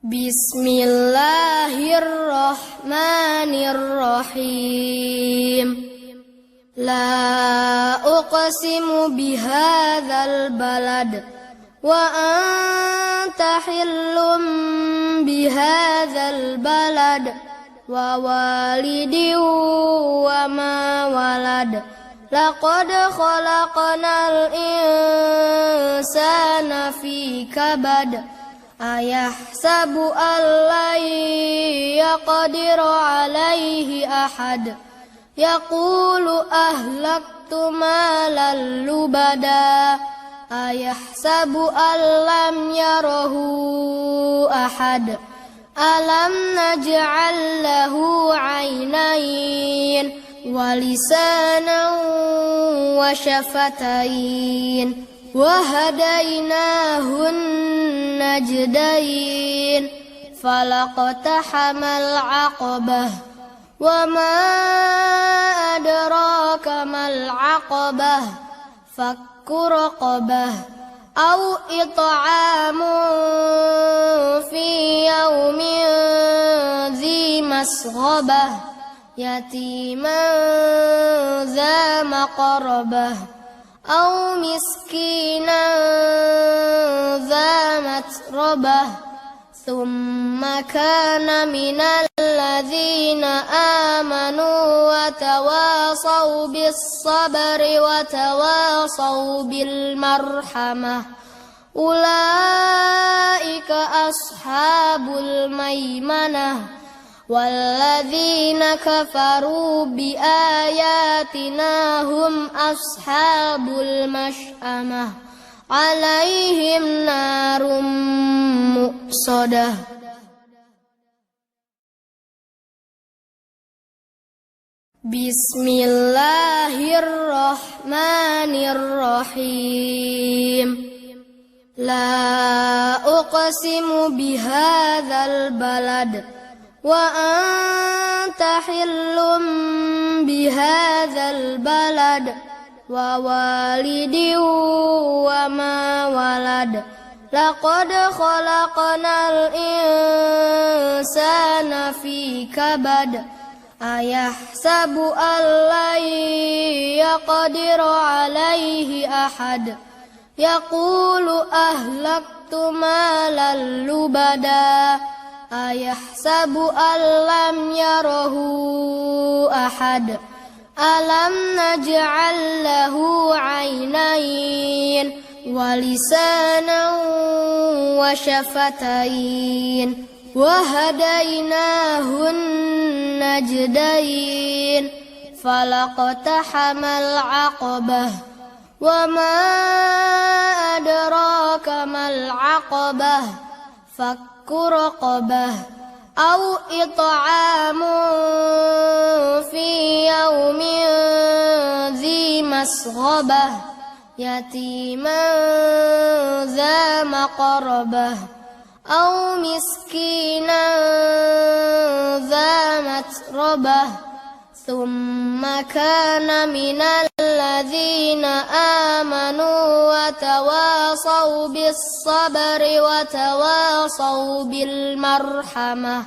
Bismillahirrahmanirrahim. La uqsimu bihadzal balad wa anta hillum bihadzal balad wa walidin wa ma walad. Laqad khalaqnal insana fi kabad. Ayahsabu an lan yaqdiru alaihi ahad. Yaqulu ahlaktu malan lubada. Ayahsabu an lam yarahu ahad. Alam naj'al lahu 'ainayn wa lisanan wa syafatain wa hadainahun najdain. Falaqtahamal 'aqabah wa ma adraka mal 'aqabah. Fakku raqabah aw it'amun fi yaumin dzi masghabah yatiman dza maqrabah aw miskinan dza matrabah. Thumma kana minal ladzina amanu wa tawasaw bis sabri wa tawasaw bil marhamah. Ulaika ashabul maimanah. Walladzina kafaru bi ayatina hum ashabul mash'amah. Alaihim narum muqsadah. Bismillahirrahmanirrahim. La uqsimu bihadzal balad wa anta hillum bihadzal balad wa walidin wa ma walad. Laqad khalaqnal insana fi kabad. Ayahsabu an lan yaqdiru alaihi ahad. Yaqulu ahlaktu malan lubada. Ayahsabu an lam yarahu ahad. Alam naj'al lahu 'ainayn wa lisanan wa syafatain wa hadainahun najdain. Falaqtahamal 'aqabah wa ma adraka mal 'aqabah. Fakku raqabah aw it'amun fi yaumin dzi masghabah yatiman dza maqrabah aw miskinan dza matrabah. Thumma kana minal ladzina amanu wa tawasaw bis sabri wa tawasaw bil marhamah.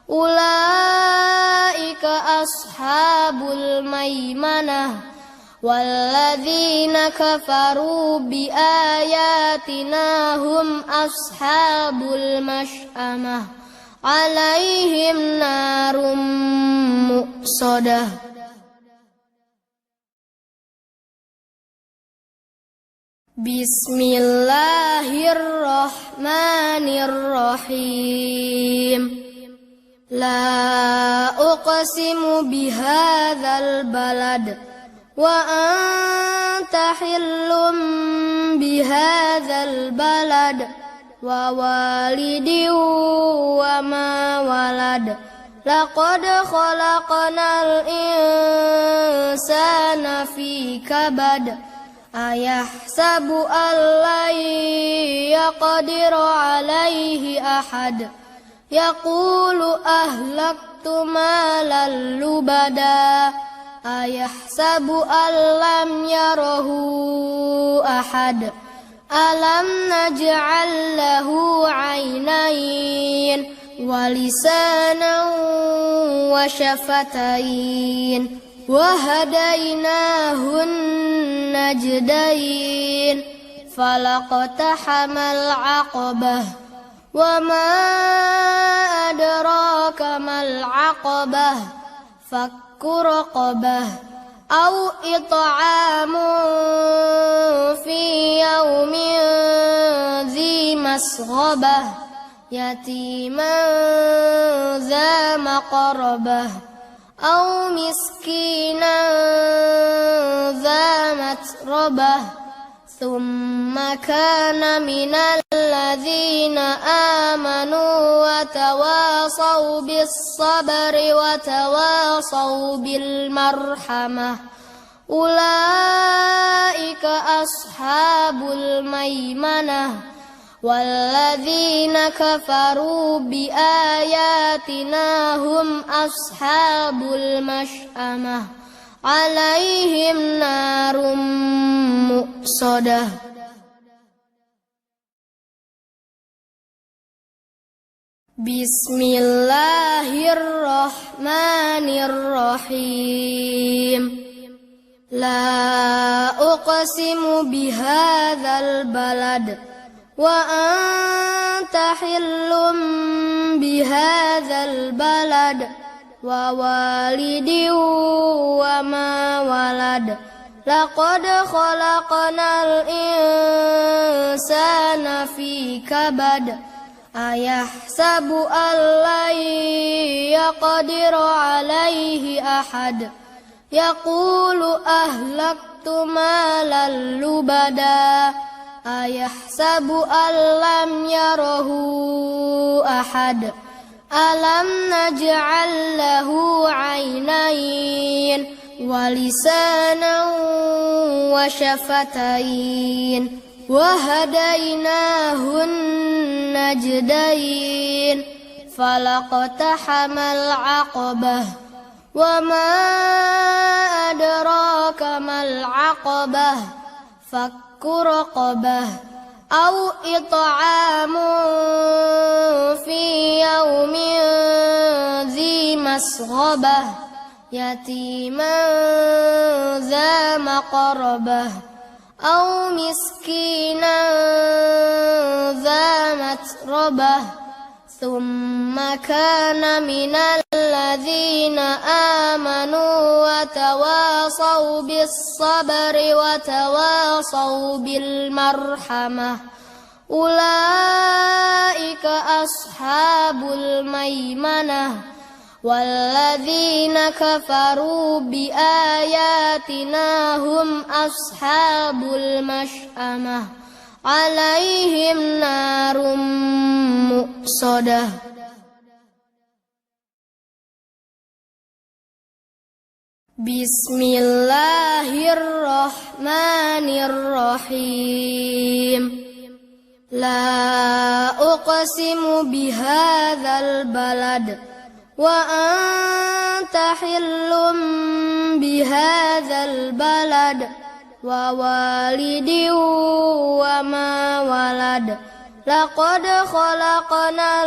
Ulaika ashabul maimanah. Walladzina kafaru bi ayatina hum ashabul mash'amah. Alaihim narum muqsadah. Bismillahirrahmanirrahim. La uqsimu bihadzal balad wa anta hillum bihadzal balad wa walidin wa ma walad. Laqad khalaqnal insana fi kabad. Ayahsabu an lan yaqdiru alaihi ahad. Yaqulu ahlaktu malan lubada. Ayahsabu an lam yarahu ahad. Alam naj'al lahu 'ainayn ولسانا وشفتين وهديناه النجدين فلاقتحم العقبة وما أدراك ما العقبة فك رقبة أو إطعام في يوم ذي مسغبة يتيما ذا مقربة أو مسكينا ذا متربة ثم كان من الذين آمنوا وتواصوا بالصبر وتواصوا بالمرحمة أولئك أصحاب الميمنة والذين كفروا بآياتنا هم أصحاب المشأمة عليهم نار مؤصدة. بسم الله الرحمن الرحيم لا أقسم بهذا البلد وأنت حل بهذا البلد ووالد وما ولد لقد خلقنا الإنسان في كبد أيحسب أن لن يقدر عليه أحد يقول أهلكت مالا لبدا أيحسب أن لم يره أحد ألم نجعل له عينين ولسانا وشفتين وهديناه النجدين فلاقتحم العقبة وما أدراك ما العقبة فك رقبة أو إطعام في يوم ذي مسغبة يتيما ذا مقربة أو مسكينا ذا متربة ثم كان من الذين آمنوا وتواصوا بالصبر وتواصوا بالمرحمة أولئك أصحاب الميمنة والذين كفروا بآياتنا هم أصحاب المشأمة عليهم نار مؤصدة. بسم الله الرحمن الرحيم لا أقسم بهذا البلد وأنت حل بهذا البلد ووالد وما ولد لقد خلقنا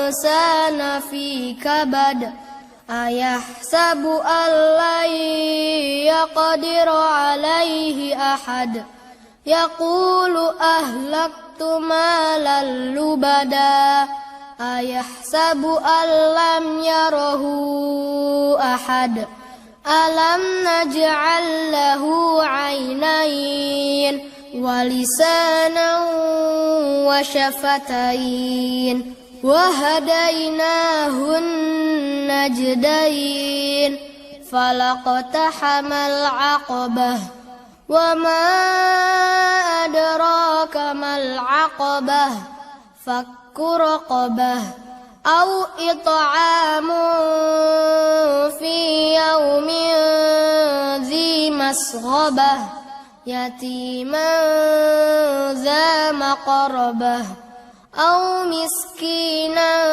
الإنسان في كبد أيحسب أن لن يقدر عليه أحد يقول أهلكت مالا لبدا أيحسب أن لم يره أحد ألم نجعل له عينين ولسانا وشفتين وهديناه النجدين فلاقتحم العقبة وما أدراك ما العقبة فك رقبة أو إطعام في يوم ذي مسغبة يتيما ذا مقربة أو مسكينا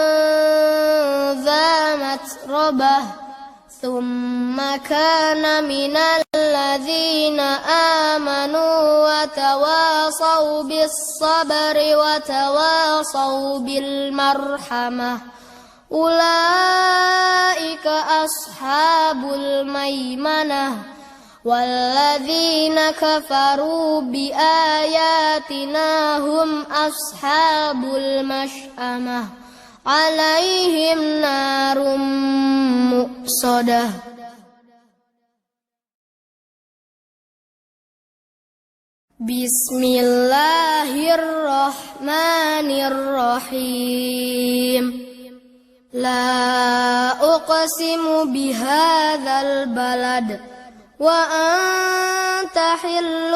ذا متربة ثم كان من الذين آمنوا وتواصوا بالصبر وتواصوا بالمرحمة أولئك أصحاب الميمنة والذين كفروا بآياتنا هم أصحاب المشأمة عليهم نار مؤصدة. بسم الله الرحمن الرحيم. لا أقسم بهذا البلد وأنت حل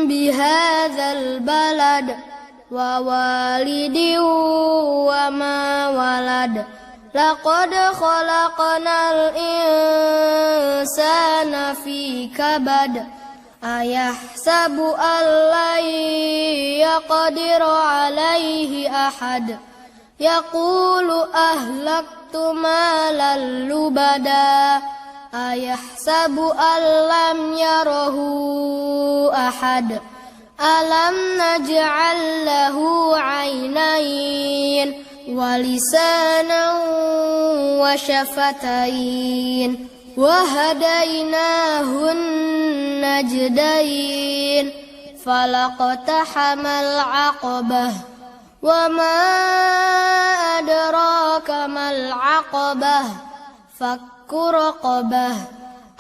بهذا البلد ووالد وما ولد لقد خلقنا الإنسان في كبد أيحسب أن لن يقدر عليه أحد يقول أهلكت مالا لبدا أيحسب أن لم يره أحد ألم نجعل له عينين ولسانا وشفتين وهديناه النجدين فلاقتحم العقبة وما أدراك ما العقبة فك رقبة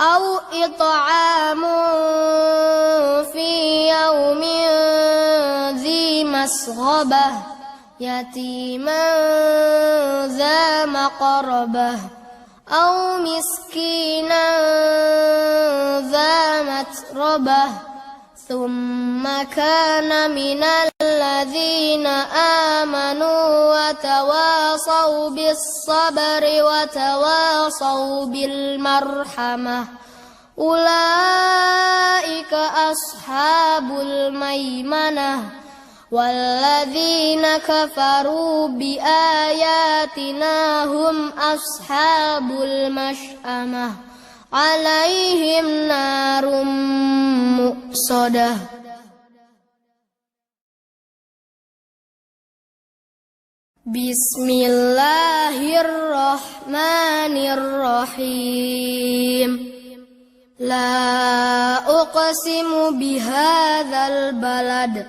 أو إطعام في يوم ذي مسغبة يتيما ذا مقربة أو مسكينا ذا متربة ثم كان من الذين آمنوا وتواصوا بالصبر وتواصوا بالمرحمة أولئك أصحاب الميمنة والذين كفروا بآياتنا هم أصحاب المشأمة عليهم نار مؤصدة. بسم الله الرحمن الرحيم. لا أقسم بهذا البلد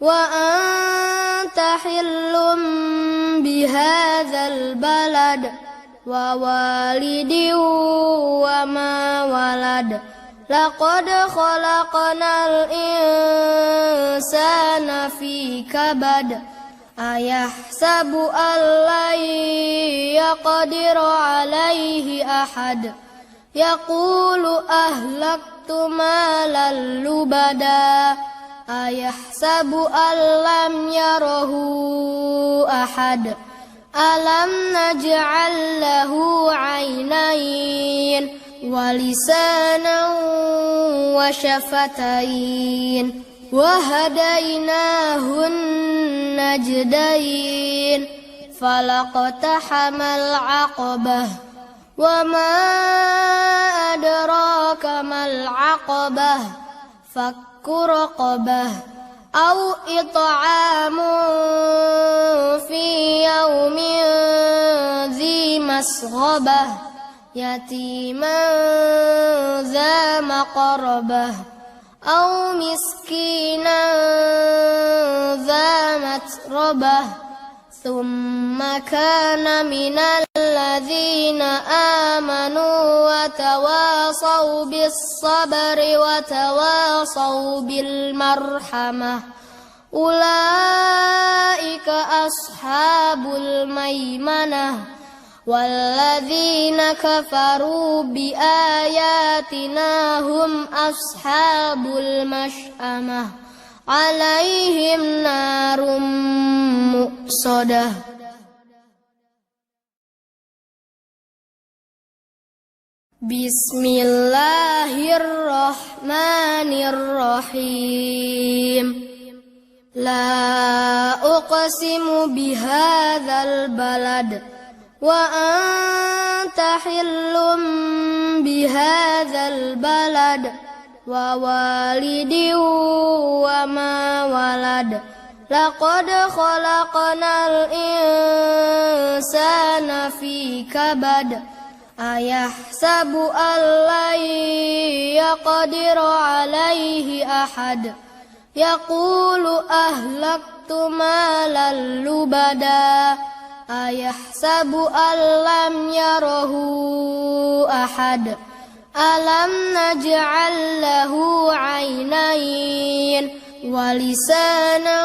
وأنت حل بهذا البلد ووالد وما ولد لقد خلقنا الإنسان في كبد أيحسب أن لن يقدر عليه أحد يقول أهلكت مالا لبدا أيحسب أن لم يره أحد ألم نجعل له عينين ولسانا وشفتين وهديناه النجدين فلاقتحم العقبة وما أدراك ما العقبة فك رقبة أو إطعام في يوم ذي مسغبة يتيما ذا مقربة أو مسكينا ذا متربة ثم كان من الذين آمنوا وتواصوا بالصبر وتواصوا بالمرحمة أولئك أصحاب الميمنة والذين كفروا بآياتنا هم أصحاب المشأمة عليهم نار مؤصدة. بسم الله الرحمن الرحيم. لا أقسم بهذا البلد وأنت حل بهذا البلد ووالد وما ولد لقد خلقنا الإنسان في كبد أيحسب أن لن يقدر عليه أحد يقول أهلكت مالا لبدا أيحسب أن لم يره أحد ألم نجعل له عينين ولسانا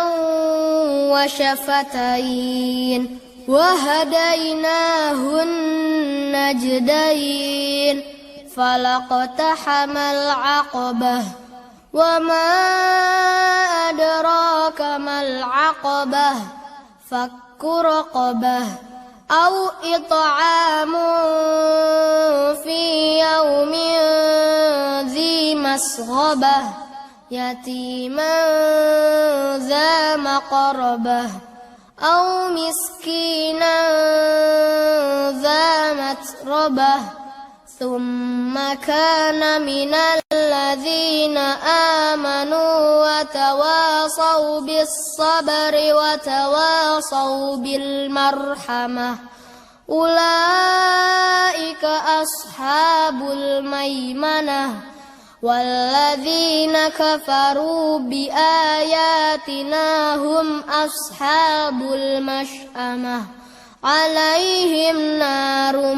وشفتين وهديناه النجدين فلاقتحم العقبة وما أدراك ما العقبة فك رقبة أو إطعام في يوم ذي مسغبة يتيما ذا مقربة أو مسكينا ذا متربة ثم كان من الذين آمنوا وتواصوا بالصبر وتواصوا بالمرحمة أولئك أصحاب الميمنة والذين كفروا بآياتنا هم أصحاب المشأمة عليهم نار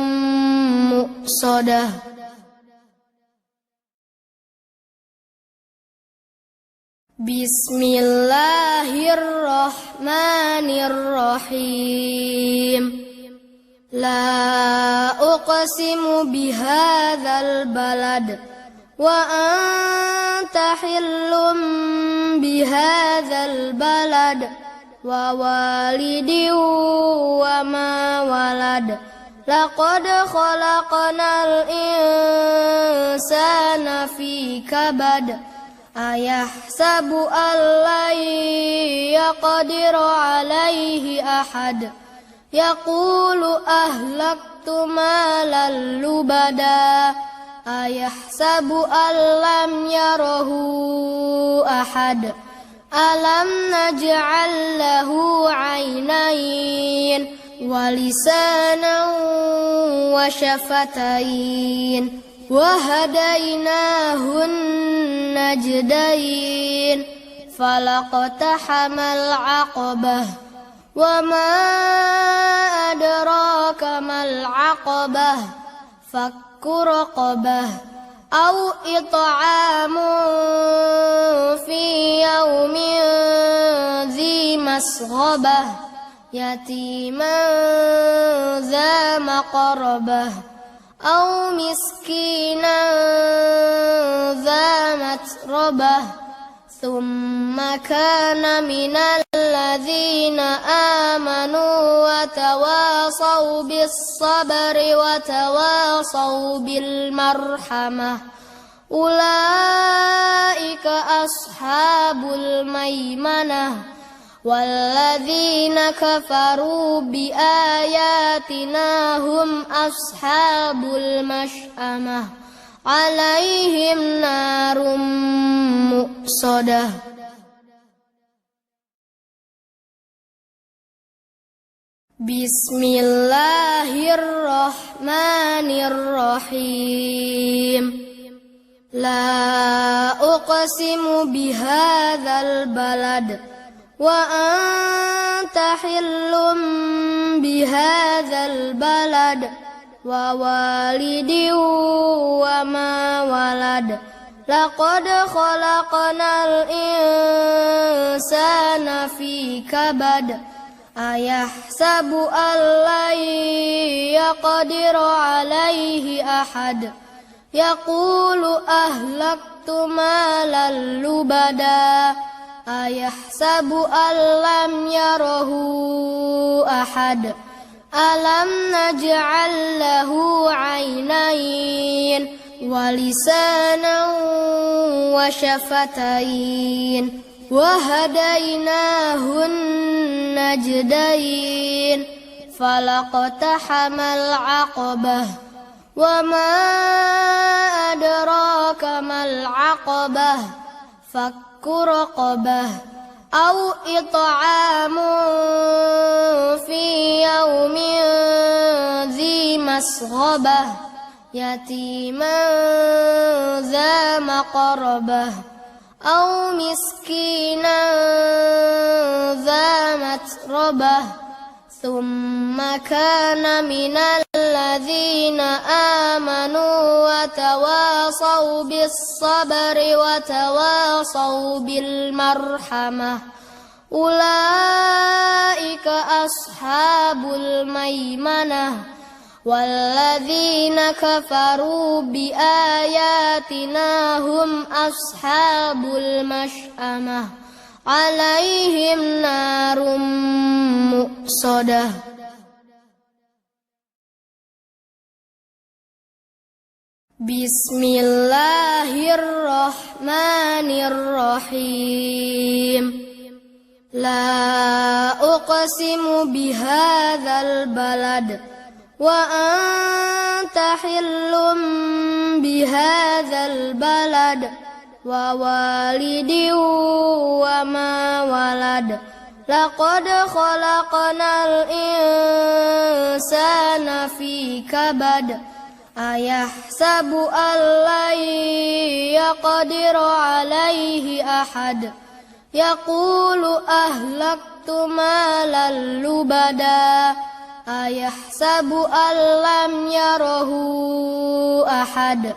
مؤصدة. Bismillahirrahmanirrahim. La uqsimu bihadzal balad wa anta hillum bihadzal balad wa walidin wa ma walad laqad khalaqnal insana fi kabad ayahsabu an lan yaqdiru alaihi ahad yaqulu ahlaktu malan lubada ayahsabu an lam yarahu ahad alam naj'al lahu 'ainayn wa lisanan wa shafatayn wa hadainahu najdayn falaqtahamal 'aqabah wa ma adraka mal 'aqabah fakku raqabah aw it'amu fi yawmin dhi masghabah yatiman dha maqrabah aw miskinan dha matrabah thumma kana minal ladzina amanu wa tawasaw bis sabri wa tawasaw bil marhamah ulaika ashabul maimanah walladzina kafaru bi ayatina hum ashabul mash'amah alaihim narum muqsadah. Bismillahirrahmanirrahim. La uqsimu bihadzal balad wa anta hillum bihadzal balad wa walidin wa ma walad laqad khalaqnal insana fi kabad ayahsabu an lan yaqdiru alaihi ahad yaqulu ahlaktu malan lubada ayahsabu an lam yarahu ahad alam naj'al lahu 'ainayn wa lisanan wa shafatayn wa hadainahu najdayn فلقتحم العقبة وما أدراك ما العقبة فك رقبة أو إطعام في يوم ذي مسغبة يتيما ذا مقربة أو مسكينا ذا متربة ثم كان من الذين آمنوا وتواصوا بالصبر وتواصوا بالمرحمة أولئك أصحاب الميمنة والذين كفروا بآياتنا هم أصحاب المشأمة عليهم نار مؤصدة. بسم الله الرحمن الرحيم لا أقسم بهذا البلد وأنت حل بهذا البلد ووالد وما ولد لقد خلقنا الإنسان في كبد أيحسب أن لن يقدر عليه أحد يقول أهلكت مالا لبدا أيحسب أن لم يره أحد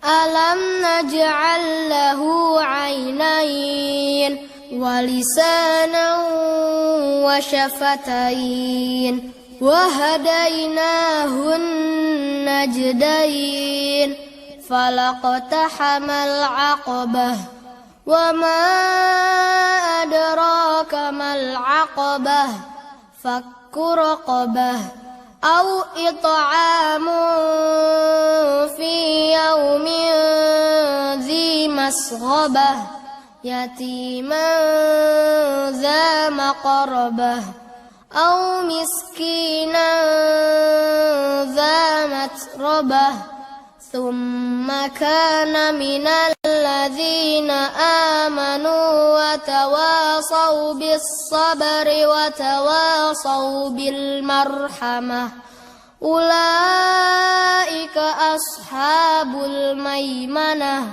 ألم نجعل له عينين ولسانا وشفتين وهديناه النجدين فلاقتحم العقبة وما أدراك ما العقبة فك رقبة أو إطعام في يوم ذي مسغبة يتيما ذا مقربة أو مسكينا ذا متربة ثم كان من الذين آمنوا وتواصوا بالصبر وتواصوا بالمرحمة أولئك أصحاب الميمنة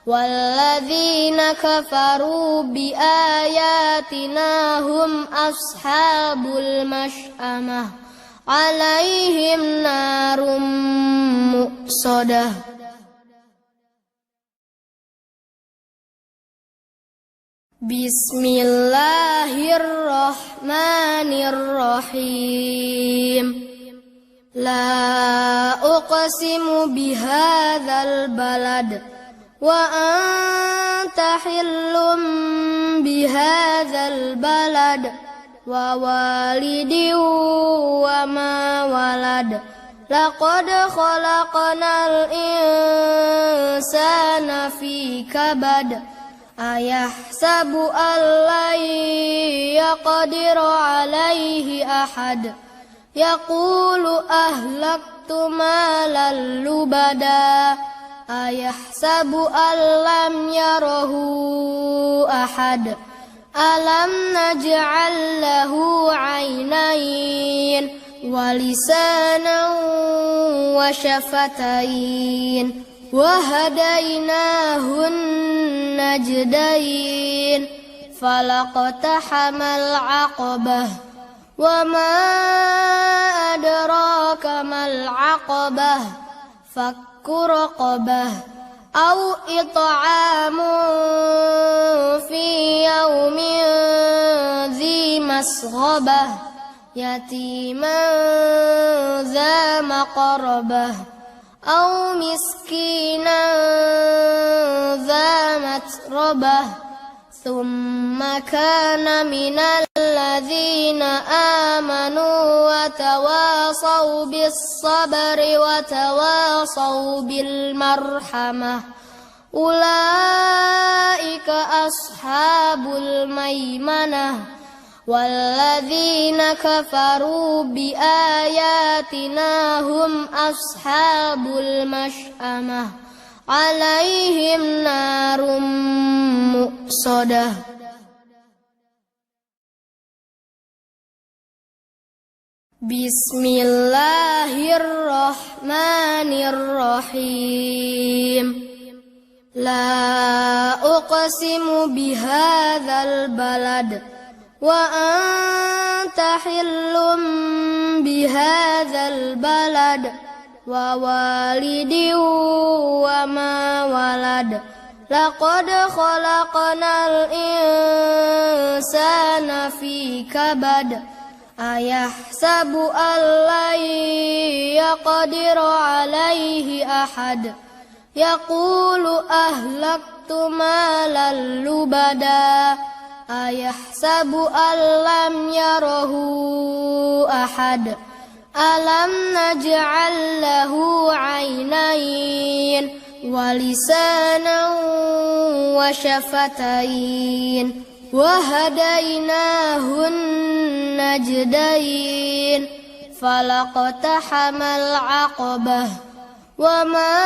والذين كفروا بآياتنا هم أصحاب المشأمة عليهم نار مؤصدة. بسم الله الرحمن الرحيم لا أقسم بهذا البلد وأنت حل بهذا البلد ووالد وما ولد لقد خلقنا الإنسان في كبد أيحسب أن لن يقدر عليه أحد يقول أهلكت مالا لبدا أيحسب أن لم يره أحد ألم نجعل له عينين ولسانا وشفتين وهديناه النجدين فلاقتحم العقبة وما أدراك ما العقبة فك رقبة أو إطعام في يوم ذي مسغبة يتيما ذا مقربة أو مسكينا ذا متربة ثم كان من الذين آمنوا وتواصوا بالصبر وتواصوا بالمرحمة أولئك أصحاب الميمنة والذين كفروا بآياتنا هم أصحاب المشأمة عليهم نار مؤصدة. Bismillahirrahmanirrahim. La uqsimu bihadzal balad wa anta hillum bihadzal balad wa walidin wa ma walad. Laqad khalaqnal insana fi kabad. Ayahsabu an lan yaqdiru alaihi ahad. Yaqulu ahlaktu malan lubada. Ayahsabu an lam yarahu ahad. Alam naj'al lahu 'ainayn wa lisanan wa syafatain wa hadainahun najdain. Falaqtahamal 'aqabah wa ma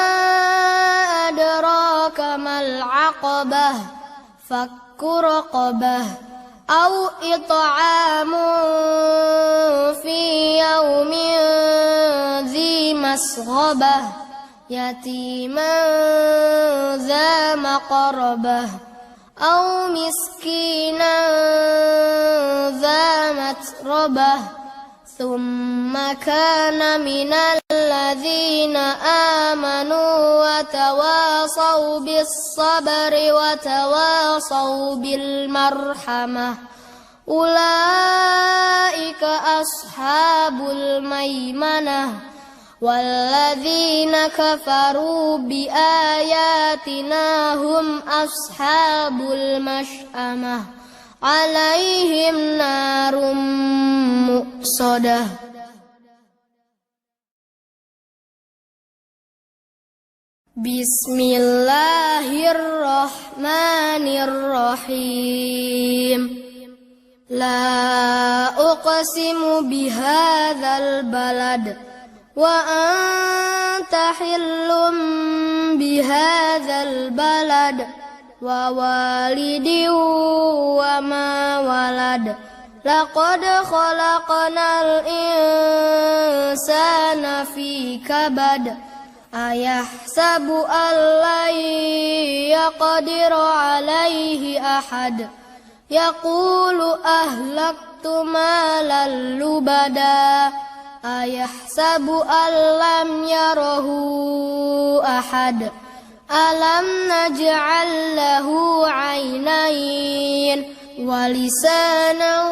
adraka mal 'aqabah. Fakku raqabah aw it'amun fi yaumin dzi masghabah yatiman dza maqrabah aw miskinan dza matrabah. Thumma kana minal ladzina amanu wa tawasaw bis sabri wa tawasaw bil marhamah. Ulaika ashabul maimanah. Walladzina kafaru bi ayatina hum ashabul mash'amah alaihim narum muqsadah. Bismillahirrahmanirrahim. La uqsimu bihadzal balad wa anta hillum bihadzal balad wa walidin wa ma walad. Laqad khalaqnal insana fi kabad. Ayahsabu an lan yaqdiru alaihi ahad. Yaqulu ahlaktu malan lubada. Ayahsabu an lam yarahu ahad. Alam naj'al lahu 'ainayn wa lisanan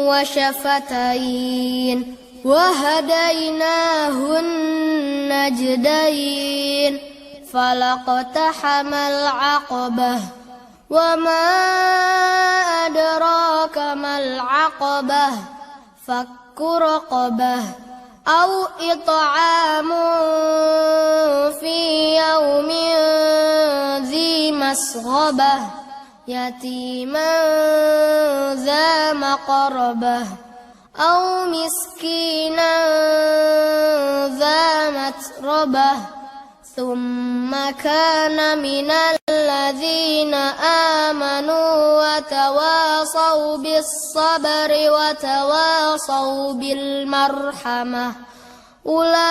wa syafatain wa hadainahun najdain. Falaqtahamal 'aqabah wa ma adraka mal 'aqabah. Fakku raqabah aw it'amun fi yaumin dzi masghabah yatiman dza maqrabah aw miskinan dza matrabah. Thumma kana minal ladzina amanu wa tawasaw bis sabri wa tawasaw bil marhamah. Ulaika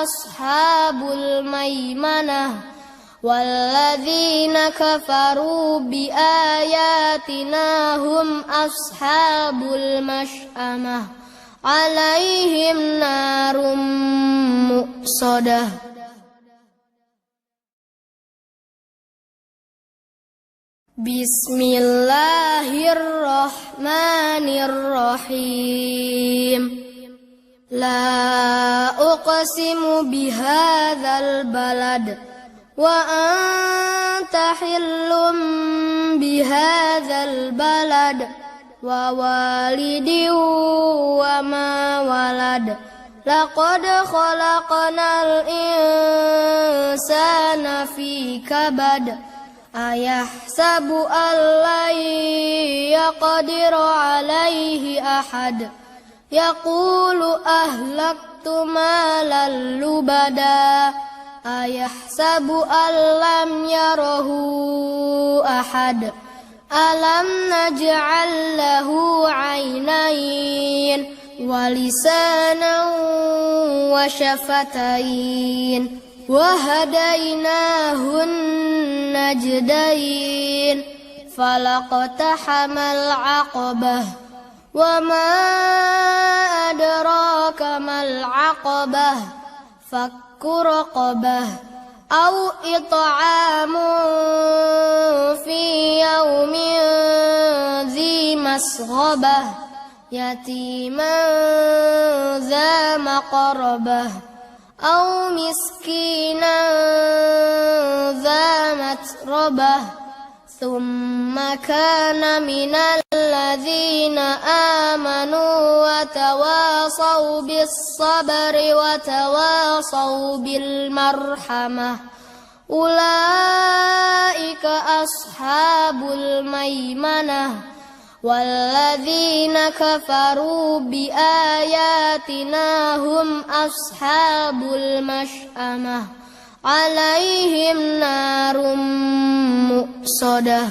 ashabul maimanah. Walladzina kafaru bi ayatina hum ashabul mash'amah alaihim narum muqsadah. Bismillahirrahmanirrahim. La uqsimu bihadzal balad wa anta hillum bihadzal balad wa walidin wa ma walad. Laqad khalaqnal insana fi kabad. Ayahsabu an lan يقدر عليه أحد يقول أهلكت مالا لبدا أيحسب أن لم يره أحد ألم نجعل له عينين ولسانا وشفتين وهديناه النجدين فلاقتحم العقبة وما أدراك ما العقبة فك رقبة أو إطعام في يوم ذي مسغبة يتيما ذا مقربة أو مسكينا ذا متربة ثم كان من الذين آمنوا وتواصوا بالصبر وتواصوا بالمرحمة أولئك أصحاب الميمنة والذين كفروا بآياتنا هم أصحاب المشأمة عليهم نار مؤصدة